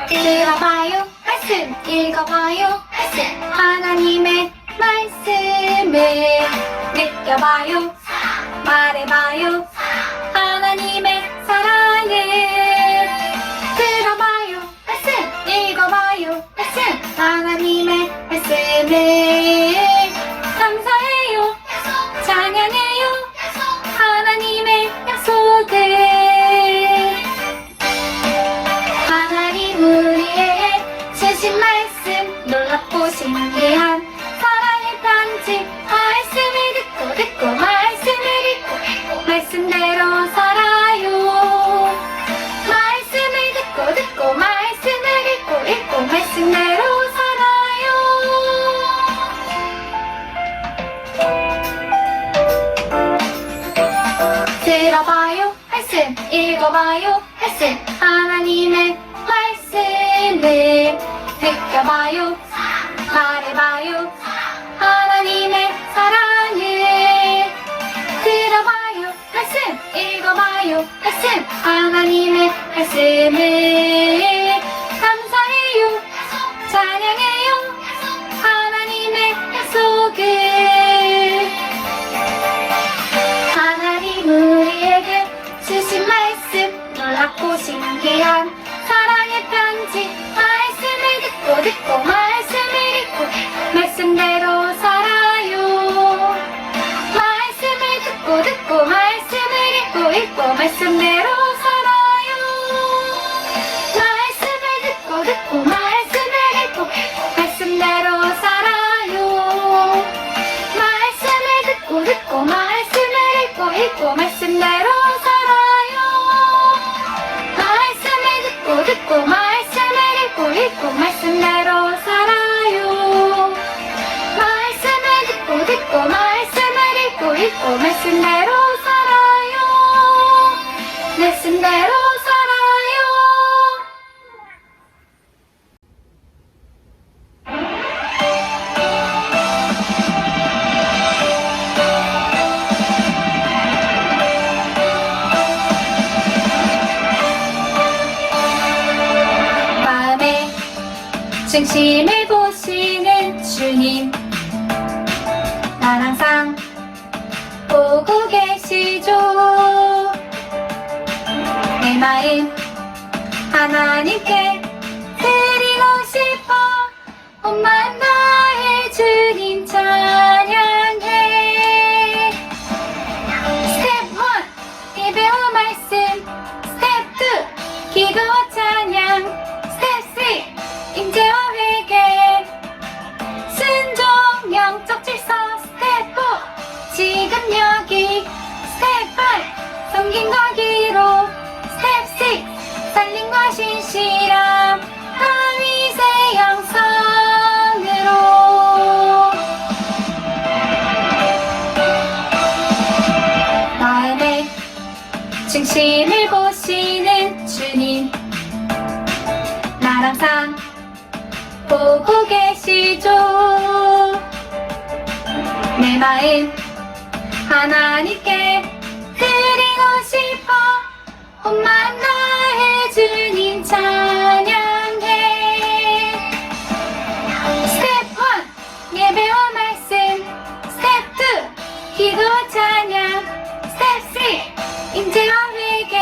들어봐요 말씀, 읽어봐요 말씀, 하나님의 말씀을 느껴봐요, 말해봐요 하나님의 사랑을. 들어봐요 말씀, 읽어봐요 말씀, 하나님의 말씀을. 감사해요, 찬양해요 하나님의 약속을. 하나님 우리에게 주신 말씀, 놀랍고 신기한 사랑의 편지. 말씀을 듣고 말씀을 읽고 말씀대로 살아요. 말씀을 듣고 말씀을 읽고 말씀대로 살아요. 들어봐요 말씀, 읽어봐요 말씀, 하나님의 말씀을. 느껴봐요, 말해봐요 하나님의 사랑을. 들어봐요 말씀, 읽어봐요 말씀, 하나님의 말씀을. 감사해요, 찬양해요 하나님의 약속을. 하나님 우리에게 주신 말씀, 놀랍고 신기한 사랑의 편지. 말씀을 듣고 말씀을 읽고 말씀대로 살아요. 말씀을 듣고 말씀을 읽고 말씀대로 살아요. 말씀을 듣고 말씀을 읽고 말씀대로 살아요. 말씀을 듣고 말씀을 읽고 말씀대로 살아요. 말씀을 듣고 말씀을 읽고 말씀대로 살아요. 말씀을 듣고 말씀을 읽고 말씀대로 살아요. 말씀대로 살아요. 마음의 중심을 보시는 주님, 날 항상 보고 계시죠. 내 마음 하나님께 드리고 싶어 온만 나의 주님 찬양해. 스텝 1 예배와 말씀, 스텝 2 기도와 찬양, 스텝 3 임재와 회개, 순종 영적 질서. 스텝 4 지금 여기. 스텝 5 섬김과 기록. 스텝 6 살림과 신실함, 다윗의 영성으로. 마음의 중심을 보시는 주님, 날 항상 보고 계시죠. 내 마음 하나님께 드리고 싶어 온만 나의 주님 찬양해. 스텝 1 예배와 말씀, 스텝 2 기도와 찬양, 스텝 3 임재와 회개,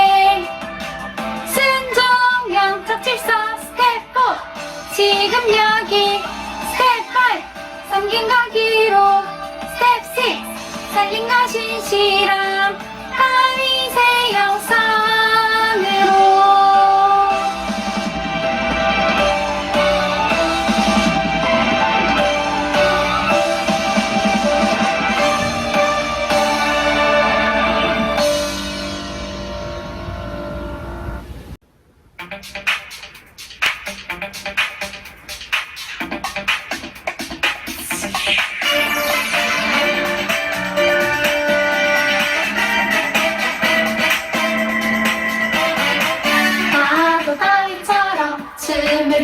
순종 영적 질서. 스텝 4 지금 여기. 스텝 5 섬김과 기록. 스텝 6 살림과 신실함, 다윗의 영성으로.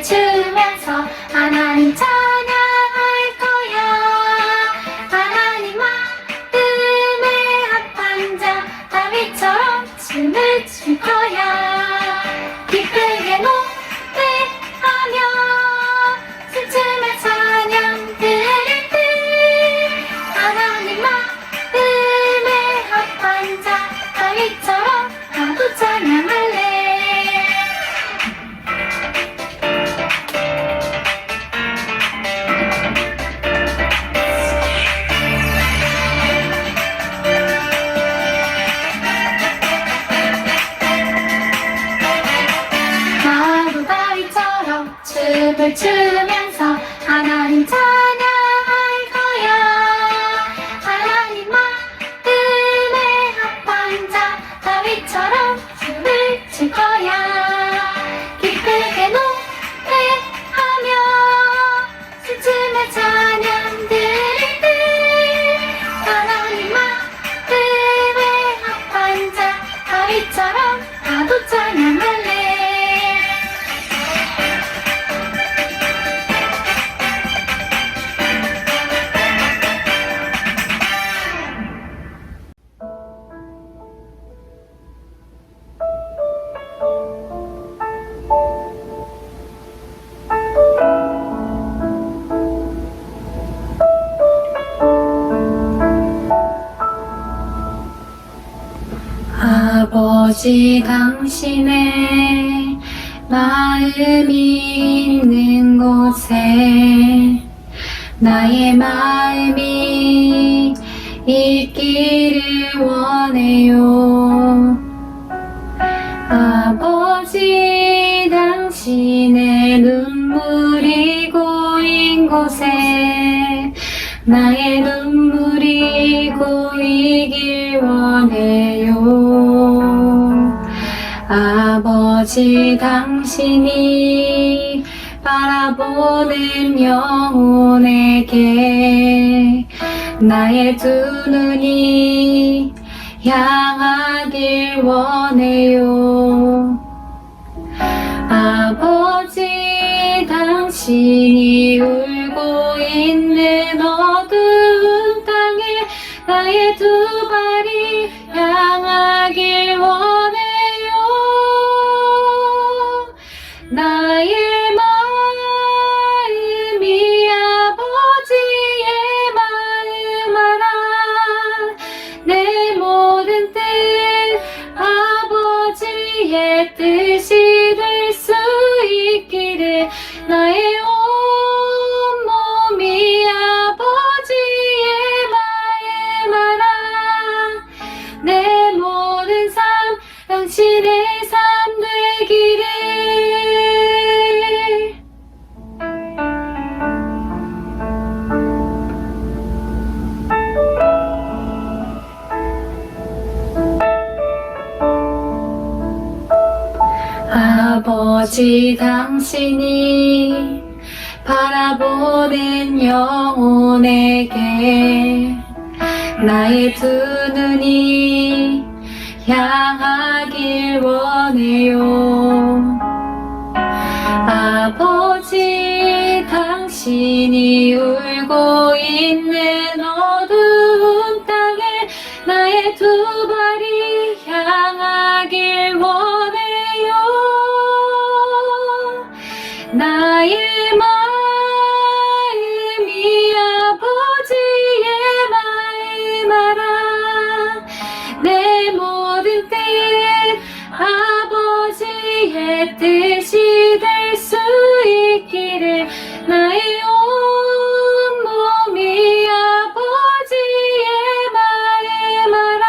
추면서 하나님 찬양할 거야. 하나님 마음에 합한 노래하며 춤추며 찬양 드릴 때 하나님 마음에 합한 자 다윗처럼 나도 찬양할래. 나도 다윗처럼 춤을 추면서 하나님 찬양할 거야. 하나님 마음에 합한 자 다윗처럼 춤을 출 거야. 기쁘게 노래하며 춤추며 찬양 드릴 때 하나님 마음에 합한 자 다윗처럼 나도 찬양할래. 아버지 당신의 마음이 있는 곳에 나의 마음이 있기를 원해요. 아버지 당신의 눈물이 고인 곳에 나의 눈물이 고이길 원해요. 아버지 당신이 바라보는 영혼에게 나의 두 눈이 향하길 원해요. 아버지 당신이 울고 있는 어두운 땅에 나의 두 발이 향하길 원해요. 나의 마음이 아버지의 마음 알아. 내 모든 뜻 아버지의 뜻이 될 수 있기를 나의 온몸이 아버지의 마음 알아. 내 모든 삶 당신의 삶 되기를. 아버지 당신이 바라보는 영혼에게 나의 두 눈이 향하길 원해요. 아버지 당신이 울고 있는 어두운 땅에 나의 두 발이 향하길 원해요. 나의 마음이 아버지의 마음 알아. 내 모든 뜻 아버지의 뜻이 될 수 있기를 나의 온몸이 아버지의 마음 알아.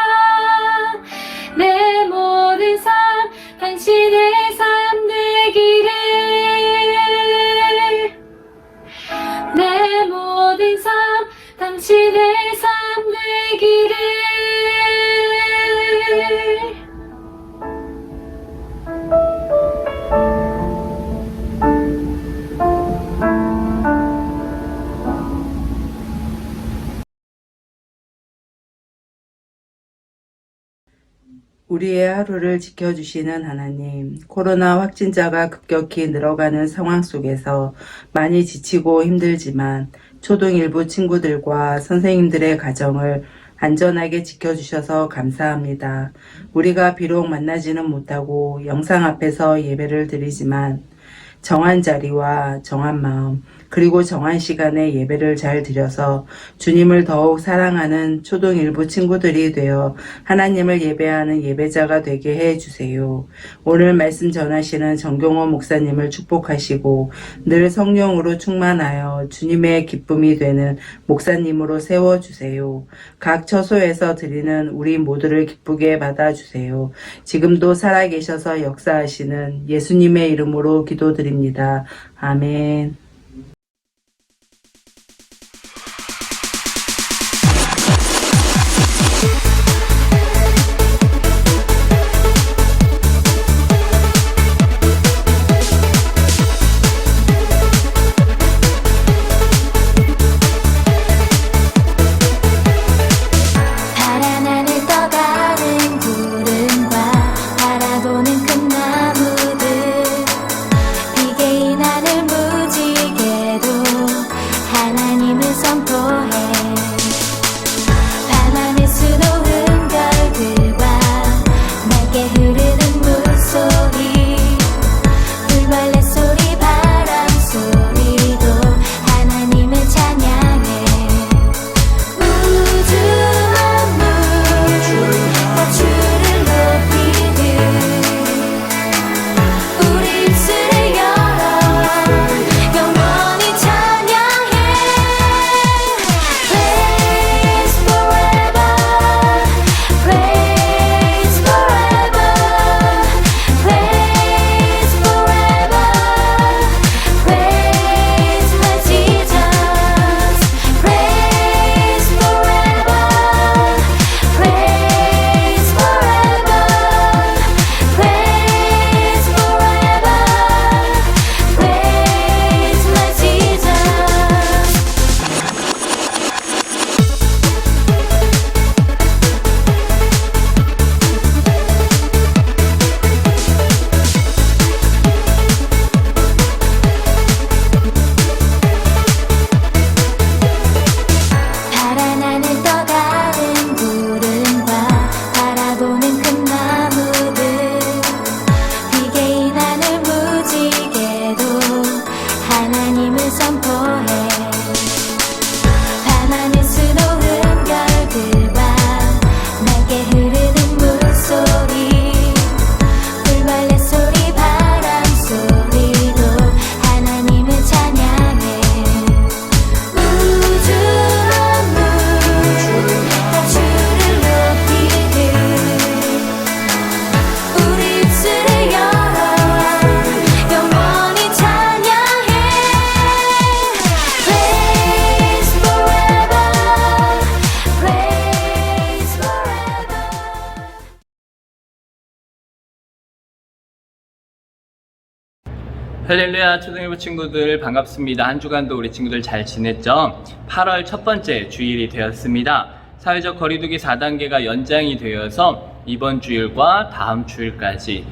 내 모든 삶 당신의 삶 되기를. 내 모든 삶 당신의 삶 되기를. 우리의 하루를 지켜주시는 하나님, 코로나 확진자가 급격히 늘어가는 상황 속에서 많이 지치고 힘들지만 초등 일부 친구들과 선생님들의 가정을 안전하게 지켜주셔서 감사합니다. 우리가 비록 만나지는 못하고 영상 앞에서 예배를 드리지만 정한 자리와 정한 마음 그리고 정한 시간에 예배를 잘 드려서 주님을 더욱 사랑하는 초등 일부 친구들이 되어 하나님을 예배하는 예배자가 되게 해주세요. 오늘 말씀 전하시는 정경호 목사님을 축복하시고 늘 성령으로 충만하여 주님의 기쁨이 되는 목사님으로 세워주세요. 각 처소에서 드리는 우리 모두를 기쁘게 받아주세요. 지금도 살아계셔서 역사하시는 예수님의 이름으로 기도드립니다. 아멘. 파란 하늘 떠가는 구름과 바라보는 큰 나무들 비개인 하늘 무지개도 하나님을 선포해 밤하늘 수놓은 별들과 맑게 흐르는 물소리 불벌레 소리 바람 소리도 하나님을 찬양해 우주 만물 다 주를 높이듯 우리 입술을 열어 영원히 찬양해 Praise forever Praise forever Praise forever Praise my Jesus Praise forever Praise forever Praise forever Praise my Jesus 파란 하늘 떠가는 구름과 바라보는 큰 나무들 비개인 하늘 무지개도 하나님을 선포해 밤하늘 수놓은 별들과 맑게 흐르는 물소리 불벌레 소리 바람 소리도 하나님을 찬양해 우주 만물 다 주를 높이듯 우리 입술을 열어 영원히 찬양해 Praise forever Praise forever 할렐루야 초등일부 친구들 반갑습니다. 한 주간도 우리 친구들 잘 지냈죠? 8월 첫 번째 주일이 되었습니다. 사회적 거리두기 4단계가 연장이 되어서 이번 주일과 다음 주일까지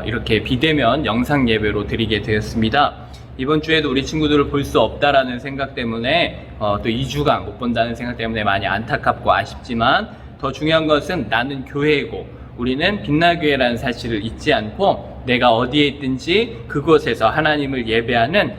이렇게 비대면 영상 예배로 드리게 되었습니다. 이번 주에도 우리 친구들을 볼 수 없다라는 생각 때문에 또 2주간 못 본다는 생각 때문에 많이 안타깝고 아쉽지만 더 중요한 것은 나는 교회이고 우리는 빛나교회라는 사실을 잊지 않고 내가 어디에 있든지 그곳에서 하나님을 예배하는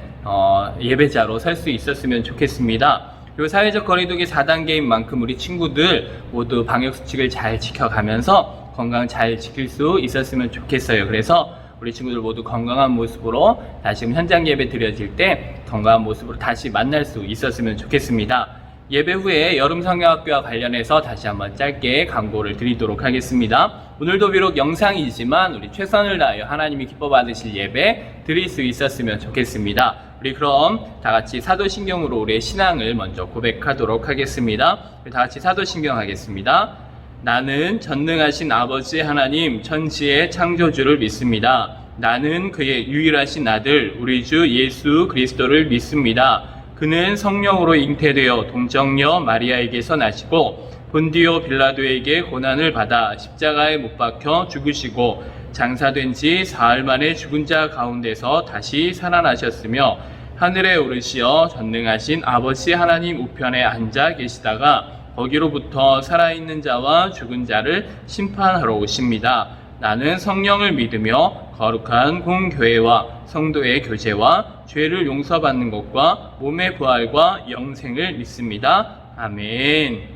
예배자로 설 수 있었으면 좋겠습니다. 그리고 사회적 거리두기 4단계인 만큼 우리 친구들 모두 방역수칙을 잘 지켜가면서 건강 잘 지킬 수 있었으면 좋겠어요. 그래서 우리 친구들 모두 건강한 모습으로 다시금 현장 예배 드려질 때 건강한 모습으로 다시 만날 수 있었으면 좋겠습니다. 예배 후에 여름 성경학교와 관련해서 다시 한번 짧게 광고를 드리도록 하겠습니다. 오늘도 비록 영상이지만 우리 최선을 다하여 하나님이 기뻐 받으실 예배 드릴 수 있었으면 좋겠습니다. 우리 그럼 다같이 사도신경으로 우리의 신앙을 먼저 고백하도록 하겠습니다. 우리 다같이 사도신경 하겠습니다. 나는 전능하신 아버지 하나님 천지의 창조주를 믿습니다. 나는 그의 유일하신 아들 우리 주 예수 그리스도를 믿습니다. 그는 성령으로 잉태되어 동정녀 마리아에게서 나시고 본디오 빌라도에게 고난을 받아 십자가에 못 박혀 죽으시고 장사된 지 사흘 만에 죽은 자 가운데서 다시 살아나셨으며 하늘에 오르시어 전능하신 아버지 하나님 우편에 앉아 계시다가 거기로부터 살아있는 자와 죽은 자를 심판하러 오십니다. 나는 성령을 믿으며 거룩한 공교회와 성도의 교제와 죄를 용서받는 것과 몸의 부활과 영생을 믿습니다. 아멘.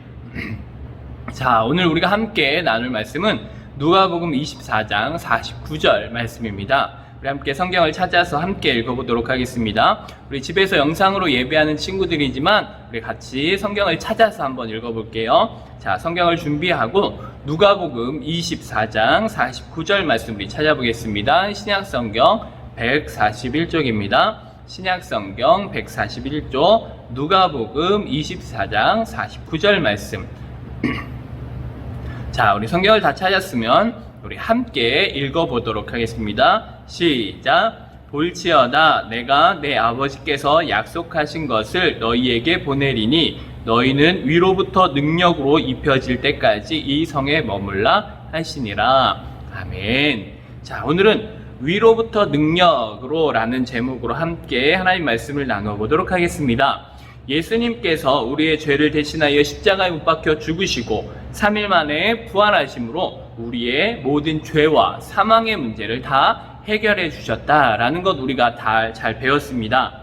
자, 오늘 우리가 함께 나눌 말씀은 누가복음 24장 49절 말씀입니다. 우리 함께 성경을 찾아서 함께 읽어보도록 하겠습니다. 우리 집에서 영상으로 예배하는 친구들이지만 우리 같이 성경을 찾아서 한번 읽어볼게요. 자, 성경을 준비하고 누가복음 24장 49절 말씀 우리 찾아보겠습니다. 신약성경 141쪽입니다. 신약성경 141쪽 누가복음 24장 49절 말씀. 자, 우리 성경을 다 찾았으면 우리 함께 읽어보도록 하겠습니다. 시작. 볼지어다 내가 내 아버지께서 약속하신 것을 너희에게 보내리니 너희는 위로부터 능력으로 입혀질 때까지 이 성에 머물라 하시니라. 아멘. 자, 오늘은 위로부터 능력으로 라는 제목으로 함께 하나님 말씀을 나눠보도록 하겠습니다. 예수님께서 우리의 죄를 대신하여 십자가에 못 박혀 죽으시고 3일 만에 부활하심으로 우리의 모든 죄와 사망의 문제를 다 해결해 주셨다라는 것 우리가 다 잘 배웠습니다.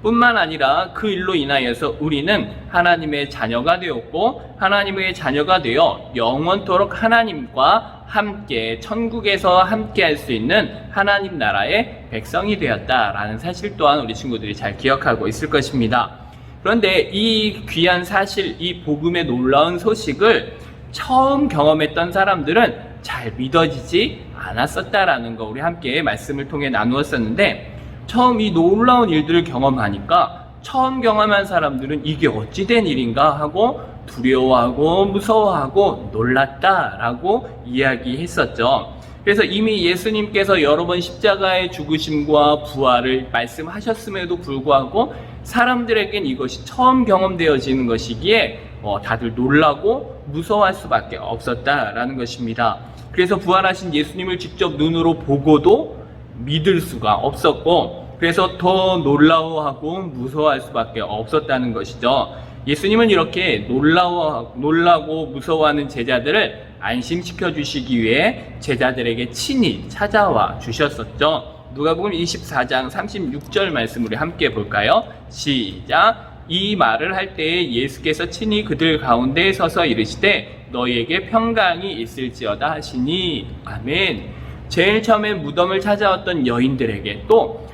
뿐만 아니라 그 일로 인하여서 우리는 하나님의 자녀가 되었고 하나님의 자녀가 되어 영원토록 하나님과 함께 천국에서 함께 할 수 있는 하나님 나라의 백성이 되었다라는 사실 또한 우리 친구들이 잘 기억하고 있을 것입니다. 그런데 이 귀한 사실, 이 복음의 놀라운 소식을 처음 경험했던 사람들은 잘 믿어지지 않았었다라는 거 우리 함께 말씀을 통해 나누었었는데, 처음 이 놀라운 일들을 경험하니까 처음 경험한 사람들은 이게 어찌된 일인가 하고 두려워하고 무서워하고 놀랐다라고 이야기했었죠. 그래서 이미 예수님께서 여러 번 십자가의 죽으심과 부활을 말씀하셨음에도 불구하고 사람들에겐 이것이 처음 경험되어지는 것이기에 다들 놀라고 무서워할 수밖에 없었다라는 것입니다. 그래서 부활하신 예수님을 직접 눈으로 보고도 믿을 수가 없었고, 그래서 더 놀라워하고 무서워할 수밖에 없었다는 것이죠. 예수님은 이렇게 놀라고 무서워하는 제자들을 안심시켜 주시기 위해 제자들에게 친히 찾아와 주셨었죠. 누가복음 24장 36절 말씀 우리 함께 볼까요? 시작. 이 말을 할 때에 예수께서 친히 그들 가운데 서서 이르시되 너희에게 평강이 있을지어다 하시니. 아멘. 제일 처음에 무덤을 찾아왔던 여인들에게 또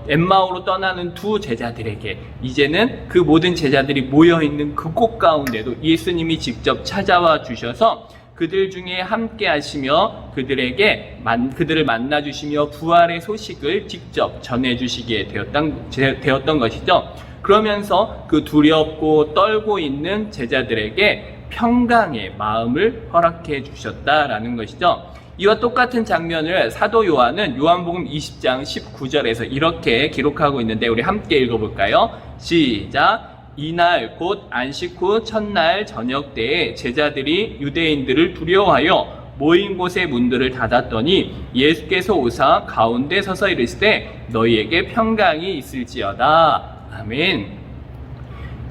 엠마오로 떠나는 두 제자들에게 이제는 그 모든 제자들이 모여있는 그 곳 가운데도 예수님이 직접 찾아와 주셔서 그들 중에 함께 하시며 그들을 만나 주시며 부활의 소식을 직접 전해 주시게 되었던 것이죠. 그러면서 그 두렵고 떨고 있는 제자들에게 평강의 마음을 허락해 주셨다라는 것이죠. 이와 똑같은 장면을 사도 요한은 요한복음 20장 19절에서 이렇게 기록하고 있는데 우리 함께 읽어볼까요? 시작. 이날 곧 안식 후 첫날 저녁 때에 제자들이 유대인들을 두려워하여 모인 곳의 문들을 닫았더니 예수께서 오사 가운데 서서 이르시되 너희에게 평강이 있을지어다. 아멘.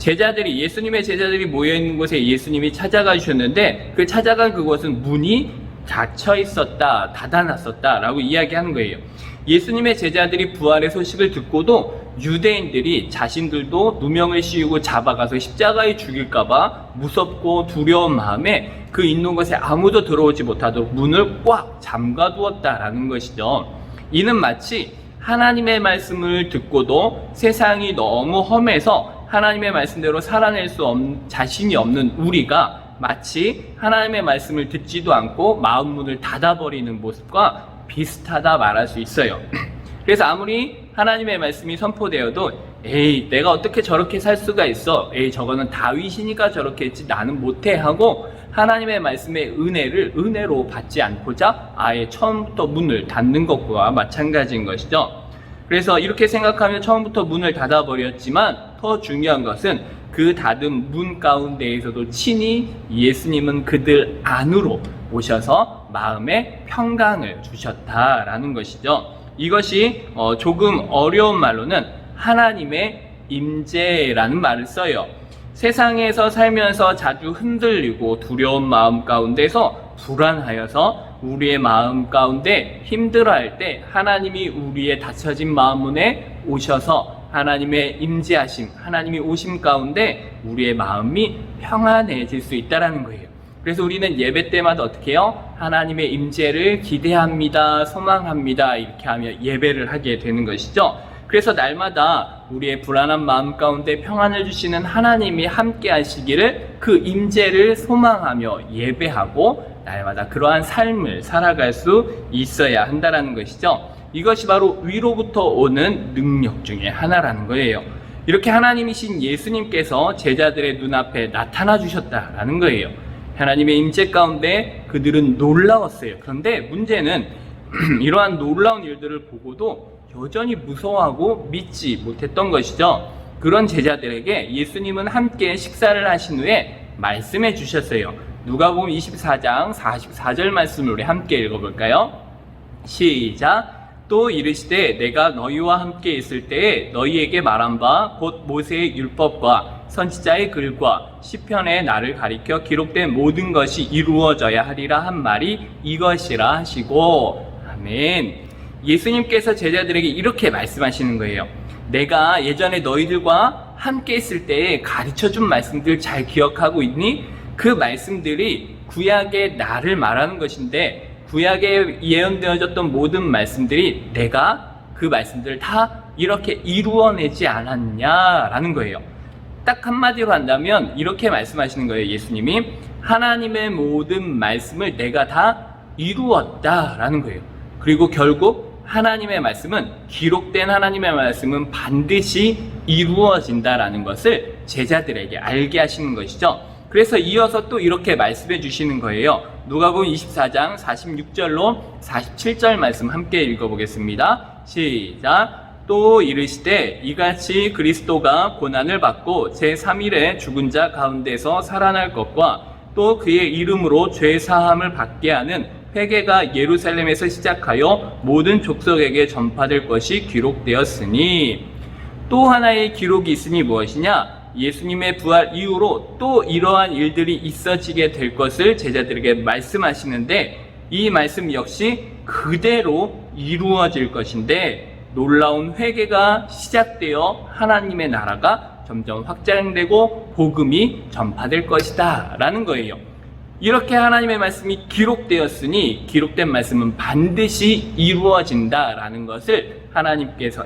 예수님의 제자들이 모여있는 곳에 예수님이 찾아가 주셨는데 그 찾아간 그곳은 문이 닫혀 있었다, 닫아놨었다 라고 이야기하는 거예요. 예수님의 제자들이 부활의 소식을 듣고도 유대인들이 자신들도 누명을 씌우고 잡아가서 십자가에 죽일까봐 무섭고 두려운 마음에 그 있는 곳에 아무도 들어오지 못하도록 문을 꽉 잠가두었다라는 것이죠. 이는 마치 하나님의 말씀을 듣고도 세상이 너무 험해서 하나님의 말씀대로 살아낼 자신이 없는 우리가 마치 하나님의 말씀을 듣지도 않고 마음 문을 닫아버리는 모습과 비슷하다 말할 수 있어요. 그래서 아무리 하나님의 말씀이 선포되어도 에이 내가 어떻게 저렇게 살 수가 있어, 에이 저거는 다윗이니까 저렇게 했지 나는 못해 하고 하나님의 말씀의 은혜를 은혜로 받지 않고자 아예 처음부터 문을 닫는 것과 마찬가지인 것이죠. 그래서 이렇게 생각하면 처음부터 문을 닫아버렸지만 더 중요한 것은 그 닫은 문 가운데에서도 친히 예수님은 그들 안으로 오셔서 마음에 평강을 주셨다라는 것이죠. 이것이 조금 어려운 말로는 하나님의 임재라는 말을 써요. 세상에서 살면서 자주 흔들리고 두려운 마음 가운데서 불안하여서 우리의 마음 가운데 힘들어할 때 하나님이 우리의 닫혀진 마음문에 오셔서 하나님의 임재하심, 하나님이 오심 가운데 우리의 마음이 평안해질 수 있다는 거예요. 그래서 우리는 예배 때마다 어떻게 해요? 하나님의 임재를 기대합니다, 소망합니다, 이렇게 하며 예배를 하게 되는 것이죠. 그래서 날마다 우리의 불안한 마음 가운데 평안을 주시는 하나님이 함께 하시기를 그 임재를 소망하며 예배하고 날마다 그러한 삶을 살아갈 수 있어야 한다는 것이죠. 이것이 바로 위로부터 오는 능력 중에 하나라는 거예요. 이렇게 하나님이신 예수님께서 제자들의 눈앞에 나타나 주셨다라는 거예요. 하나님의 임재 가운데 그들은 놀라웠어요. 그런데 문제는 이러한 놀라운 일들을 보고도 여전히 무서워하고 믿지 못했던 것이죠. 그런 제자들에게 예수님은 함께 식사를 하신 후에 말씀해 주셨어요. 누가복음 24장 44절 말씀을 우리 함께 읽어볼까요? 시작. 또 이르시되 내가 너희와 함께 있을 때에 너희에게 말한 바 곧 모세의 율법과 선지자의 글과 시편에 나를 가리켜 기록된 모든 것이 이루어져야 하리라 한 말이 이것이라 하시고. 아멘. 예수님께서 제자들에게 이렇게 말씀하시는 거예요. 내가 예전에 너희들과 함께 있을 때에 가르쳐준 말씀들 잘 기억하고 있니? 그 말씀들이 구약의 나를 말하는 것인데 구약에 예언되어졌던 모든 말씀들이 내가 그 말씀들을 다 이렇게 이루어내지 않았냐라는 거예요. 딱 한마디로 한다면 이렇게 말씀하시는 거예요. 예수님이 하나님의 모든 말씀을 내가 다 이루었다라는 거예요. 그리고 결국 하나님의 말씀은, 기록된 하나님의 말씀은 반드시 이루어진다라는 것을 제자들에게 알게 하시는 것이죠. 그래서 이어서 또 이렇게 말씀해 주시는 거예요. 누가복음 24장 46절로 47절 말씀 함께 읽어보겠습니다. 시작. 또 이르시되 이같이 그리스도가 고난을 받고 제3일에 죽은 자 가운데서 살아날 것과 또 그의 이름으로 죄 사함을 받게 하는 회개가 예루살렘에서 시작하여 모든 족속에게 전파될 것이 기록되었으니. 또 하나의 기록이 있으니 무엇이냐? 예수님의 부활 이후로 또 이러한 일들이 있어지게 될 것을 제자들에게 말씀하시는데 이 말씀 역시 그대로 이루어질 것인데 놀라운 회개가 시작되어 하나님의 나라가 점점 확장되고 복음이 전파될 것이다 라는 거예요. 이렇게 하나님의 말씀이 기록되었으니 기록된 말씀은 반드시 이루어진다라는 것을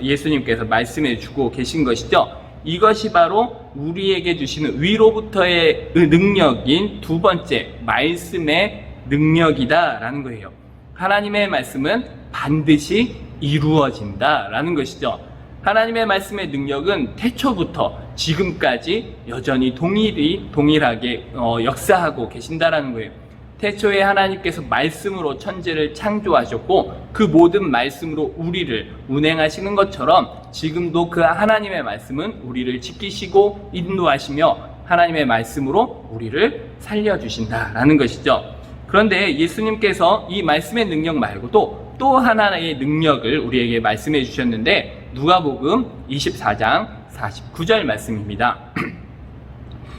예수님께서 말씀해 주고 계신 것이죠. 이것이 바로 우리에게 주시는 위로부터의 능력인 두 번째 말씀의 능력이다라는 거예요. 하나님의 말씀은 반드시 이루어진다라는 것이죠. 하나님의 말씀의 능력은 태초부터 지금까지 여전히 동일하게 역사하고 계신다라는 거예요. 태초에 하나님께서 말씀으로 천지를 창조하셨고 그 모든 말씀으로 우리를 운행하시는 것처럼 지금도 그 하나님의 말씀은 우리를 지키시고 인도하시며 하나님의 말씀으로 우리를 살려주신다라는 것이죠. 그런데 예수님께서 이 말씀의 능력 말고도 또 하나의 능력을 우리에게 말씀해 주셨는데 누가복음 24장 49절 말씀입니다.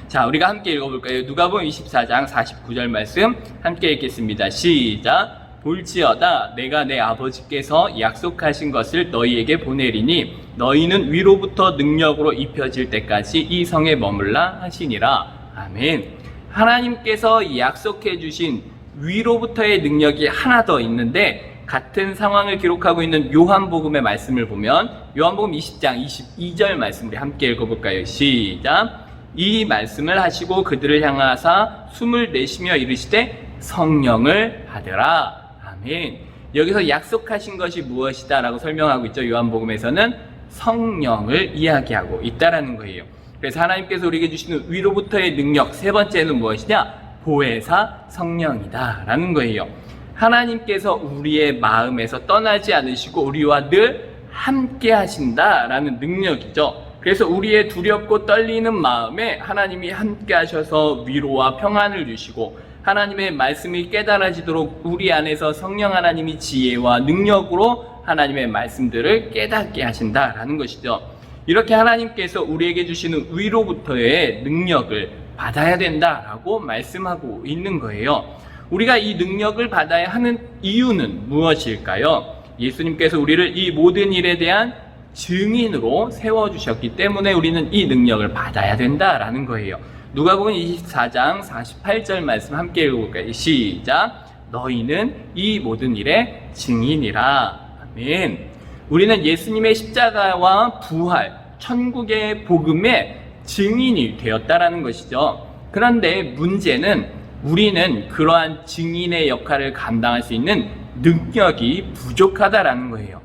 자, 우리가 함께 읽어볼까요? 누가복음 24장 49절 말씀 함께 읽겠습니다. 시작. 볼지어다 내가 내 아버지께서 약속하신 것을 너희에게 보내리니 너희는 위로부터 능력으로 입혀질 때까지 이 성에 머물라 하시니라. 아멘. 하나님께서 약속해 주신 위로부터의 능력이 하나 더 있는데 같은 상황을 기록하고 있는 요한복음의 말씀을 보면 요한복음 20장 22절 말씀 우리 함께 읽어볼까요? 시작. 이 말씀을 하시고 그들을 향하사 숨을 내쉬며 이르시되 성령을 받으라. 아멘. 여기서 약속하신 것이 무엇이다 라고 설명하고 있죠. 요한복음에서는 성령을 이야기하고 있다라는 거예요. 그래서 하나님께서 우리에게 주시는 위로부터의 능력 세 번째는 무엇이냐? 보혜사 성령이다 라는 거예요. 하나님께서 우리의 마음에서 떠나지 않으시고 우리와 늘 함께 하신다라는 능력이죠. 그래서 우리의 두렵고 떨리는 마음에 하나님이 함께 하셔서 위로와 평안을 주시고 하나님의 말씀이 깨달아지도록 우리 안에서 성령 하나님이 지혜와 능력으로 하나님의 말씀들을 깨닫게 하신다라는 것이죠. 이렇게 하나님께서 우리에게 주시는 위로부터의 능력을 받아야 된다라고 말씀하고 있는 거예요. 우리가 이 능력을 받아야 하는 이유는 무엇일까요? 예수님께서 우리를 이 모든 일에 대한 증인으로 세워주셨기 때문에 우리는 이 능력을 받아야 된다라는 거예요. 누가복음 24장 48절 말씀 함께 읽어볼까요? 시작! 너희는 이 모든 일의 증인이라. 아멘. 우리는 예수님의 십자가와 부활, 천국의 복음의 증인이 되었다라는 것이죠. 그런데 문제는 우리는 그러한 증인의 역할을 감당할 수 있는 능력이 부족하다라는 거예요.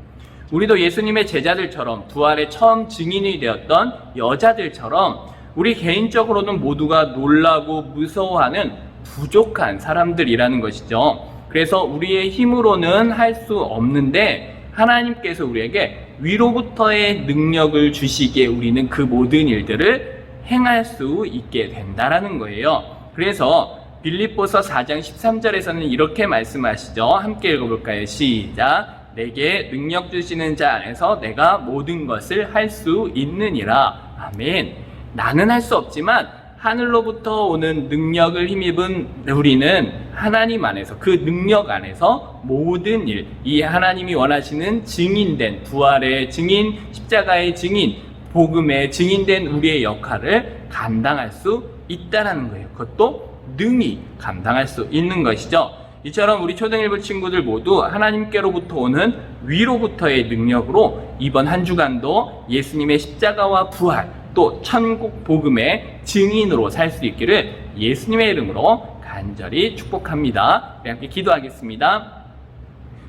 우리도 예수님의 제자들처럼 부활의 처음 증인이 되었던 여자들처럼 우리 개인적으로는 모두가 놀라고 무서워하는 부족한 사람들이라는 것이죠. 그래서 우리의 힘으로는 할 수 없는데 하나님께서 우리에게 위로부터의 능력을 주시기에 우리는 그 모든 일들을 행할 수 있게 된다라는 거예요. 그래서 빌립보서 4장 13절에서는 이렇게 말씀하시죠. 함께 읽어볼까요? 시작! 내게 능력 주시는 자 안에서 내가 모든 것을 할 수 있느니라. 아멘. 나는 할 수 없지만 하늘로부터 오는 능력을 힘입은 우리는 하나님 안에서, 그 능력 안에서 모든 일, 이 하나님이 원하시는 증인된 부활의 증인, 십자가의 증인, 복음의 증인된 우리의 역할을 감당할 수 있다는 거예요. 그것도 능히 감당할 수 있는 것이죠. 이처럼 우리 초등일부 친구들 모두 하나님께로부터 오는 위로부터의 능력으로 이번 한 주간도 예수님의 십자가와 부활, 또 천국 복음의 증인으로 살 수 있기를 예수님의 이름으로 간절히 축복합니다. 우리 함께 기도하겠습니다.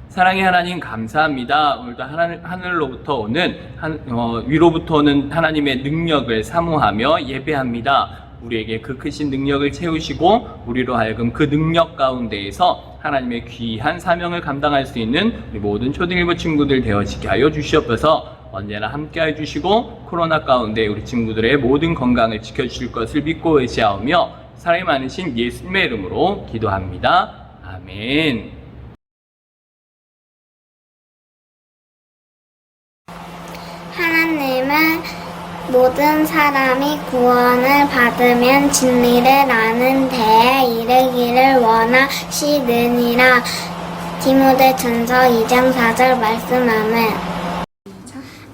사랑의 하나님 감사합니다. 오늘도 하늘로부터 오는 위로부터 오는 하나님의 능력을 사모하며 예배합니다. 우리에게 그 크신 능력을 채우시고 우리로 하여금 그 능력 가운데에서 하나님의 귀한 사명을 감당할 수 있는 우리 모든 초등일부 친구들 되어지게 하여 주시옵소서. 언제나 함께해 주시고 코로나 가운데 우리 친구들의 모든 건강을 지켜주실 것을 믿고 의지하오며 사랑이 많으신 예수님의 이름으로 기도합니다. 아멘. 하나님은 모든 사람이 구원을 받으면 진리를 아는 데에 이르기를 원하시느니라. 디모데전서 2장 4절 말씀하면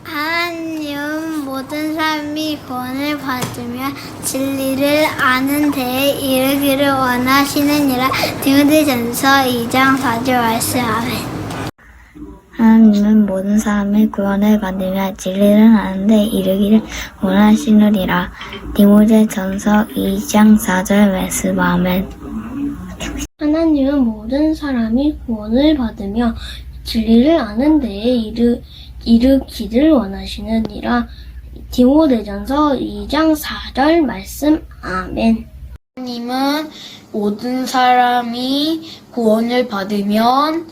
하나님은 모든 사람이 구원을 받으며 진리를 아는 데에 이르기를 원하시느니라. 디모데전서 2장 4절 말씀하면 하나님은 모든 사람이 구원을 받으며 진리를 아는 데 이르기를 원하시느니라. 디모데전서 2장 4절 말씀하면 하나님은 모든 사람이 구원을 받으며 진리를 아는 데에 이르기를 원하시느니라. 디모데전서 2장 4절 말씀. 아멘. 하나님은 모든 사람이 구원을 받으면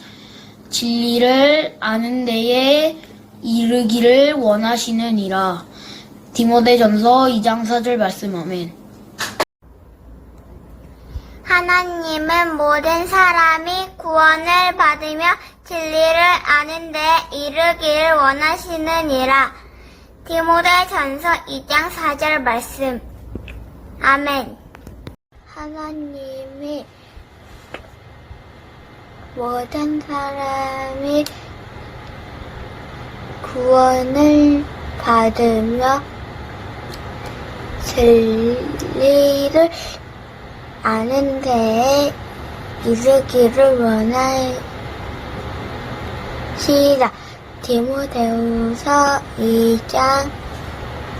진리를 아는 데에 이르기를 원하시느니라. 디모데전서 2장 4절 말씀. 아멘. 하나님은 모든 사람이 구원을 받으며 진리를 아는 데에 이르기를 원하시느니라. 디모데전서 2장 4절 말씀. 아멘. 하나님이 모든 사람이 구원을 받으며 진리를 아는 데에 이르기를 원하시라. 디모데후서 2장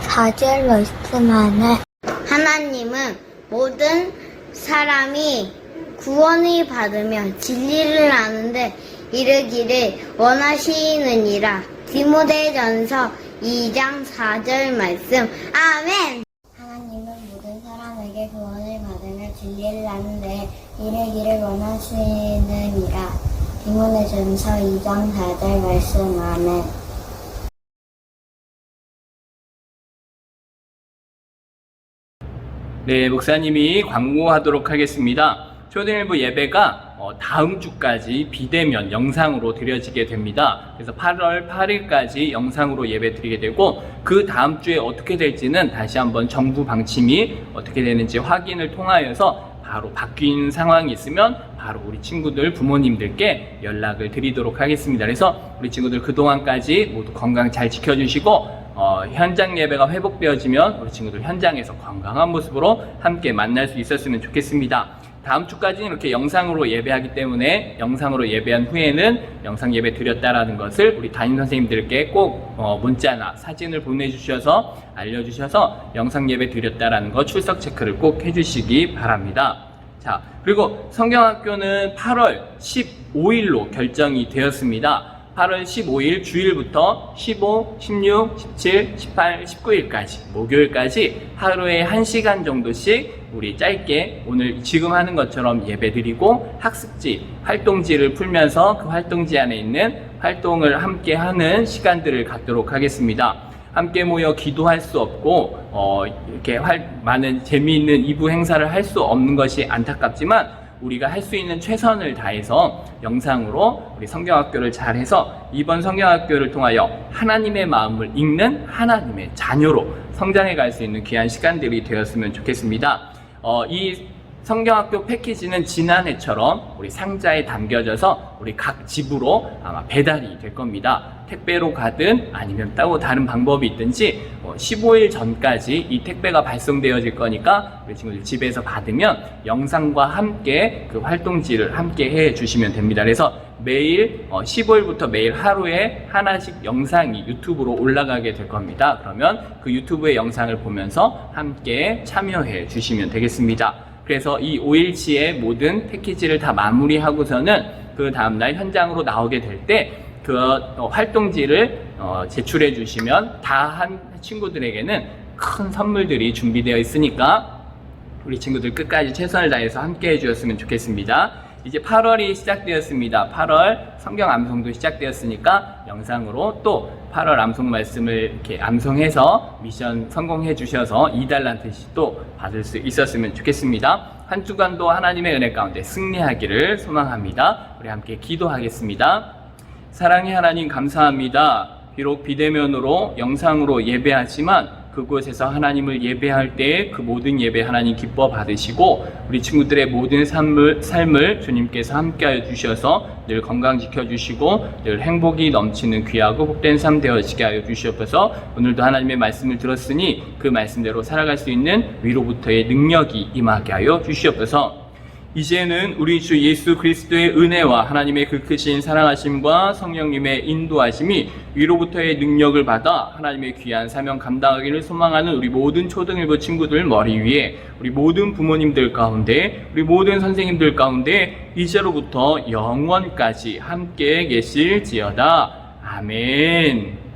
4절 말씀하네. 하나님은 모든 사람이 구원을 받으며 진리를 아는데 이르기를 원하시느니라. 디모데전서 2장 4절 말씀. 아멘. 하나님은 모든 사람에게 구원을 받으며 진리를 아는데 이르기를 원하시느니라. 디모데전서 2장 4절 말씀. 아멘. 네, 목사님이 광고하도록 하겠습니다. 초등일부 예배가 다음 주까지 비대면 영상으로 드려지게 됩니다. 그래서 8월 8일까지 영상으로 예배 드리게 되고, 그 다음 주에 어떻게 될지는 다시 한번 정부 방침이 어떻게 되는지 확인을 통하여서 바로 바뀐 상황이 있으면 바로 우리 친구들 부모님들께 연락을 드리도록 하겠습니다. 그래서 우리 친구들 그동안까지 모두 건강 잘 지켜주시고, 현장 예배가 회복되어지면 우리 친구들 현장에서 건강한 모습으로 함께 만날 수 있었으면 좋겠습니다. 다음 주까지는 이렇게 영상으로 예배하기 때문에 영상으로 예배한 후에는 영상 예배 드렸다라는 것을 우리 담임 선생님들께 꼭 문자나 사진을 보내주셔서 알려주셔서 영상 예배 드렸다라는 거 출석 체크를 꼭 해주시기 바랍니다. 자, 그리고 성경학교는 8월 15일로 결정이 되었습니다. 8월 15일 주일부터 15, 16, 17, 18, 19일까지 목요일까지 하루에 1시간 정도씩 우리 짧게 오늘 지금 하는 것처럼 예배드리고 학습지, 활동지를 풀면서 그 활동지 안에 있는 활동을 함께 하는 시간들을 갖도록 하겠습니다. 함께 모여 기도할 수 없고 이렇게 많은 재미있는 2부 행사를 할 수 없는 것이 안타깝지만 우리가 할 수 있는 최선을 다해서 영상으로 우리 성경학교를 잘해서 이번 성경학교를 통하여 하나님의 마음을 읽는 하나님의 자녀로 성장해 갈 수 있는 귀한 시간들이 되었으면 좋겠습니다. 이 성경학교 패키지는 지난해처럼 우리 상자에 담겨져서 우리 각 집으로 아마 배달이 될 겁니다. 택배로 가든 아니면 따로 다른 방법이 있든지 15일 전까지 이 택배가 발송되어질 거니까 우리 친구들 집에서 받으면 영상과 함께 그 활동지를 함께 해 주시면 됩니다. 그래서 매일 15일부터 매일 하루에 하나씩 영상이 유튜브로 올라가게 될 겁니다. 그러면 그 유튜브의 영상을 보면서 함께 참여해 주시면 되겠습니다. 그래서 이 5일치의 모든 패키지를 다 마무리하고서는 그 다음날 현장으로 나오게 될 때 그 활동지를 제출해 주시면 다 한 친구들에게는 큰 선물들이 준비되어 있으니까 우리 친구들 끝까지 최선을 다해서 함께 해주셨으면 좋겠습니다. 이제 8월이 시작되었습니다. 8월 성경 암송도 시작되었으니까 영상으로 또 8월 암송 말씀을 이렇게 암송해서 미션 성공해 주셔서 2달란트씩 또 받을 수 있었으면 좋겠습니다. 한 주간도 하나님의 은혜 가운데 승리하기를 소망합니다. 우리 함께 기도하겠습니다. 사랑의 하나님 감사합니다. 비록 비대면으로 영상으로 예배하지만 그곳에서 하나님을 예배할 때 그 모든 예배 하나님 기뻐 받으시고 우리 친구들의 모든 삶을 주님께서 함께하여 주셔서 늘 건강 지켜주시고 늘 행복이 넘치는 귀하고 복된 삶 되어지게 하여 주시옵소서. 오늘도 하나님의 말씀을 들었으니 그 말씀대로 살아갈 수 있는 위로부터의 능력이 임하게 하여 주시옵소서. 이제는 우리 주 예수 그리스도의 은혜와 하나님의 그 크신 사랑하심과 성령님의 인도하심이 위로부터의 능력을 받아 하나님의 귀한 사명 감당하기를 소망하는 우리 모든 초등일부 친구들 머리 위에 우리 모든 부모님들 가운데 우리 모든 선생님들 가운데 이제로부터 영원까지 함께 계실지어다. 아멘.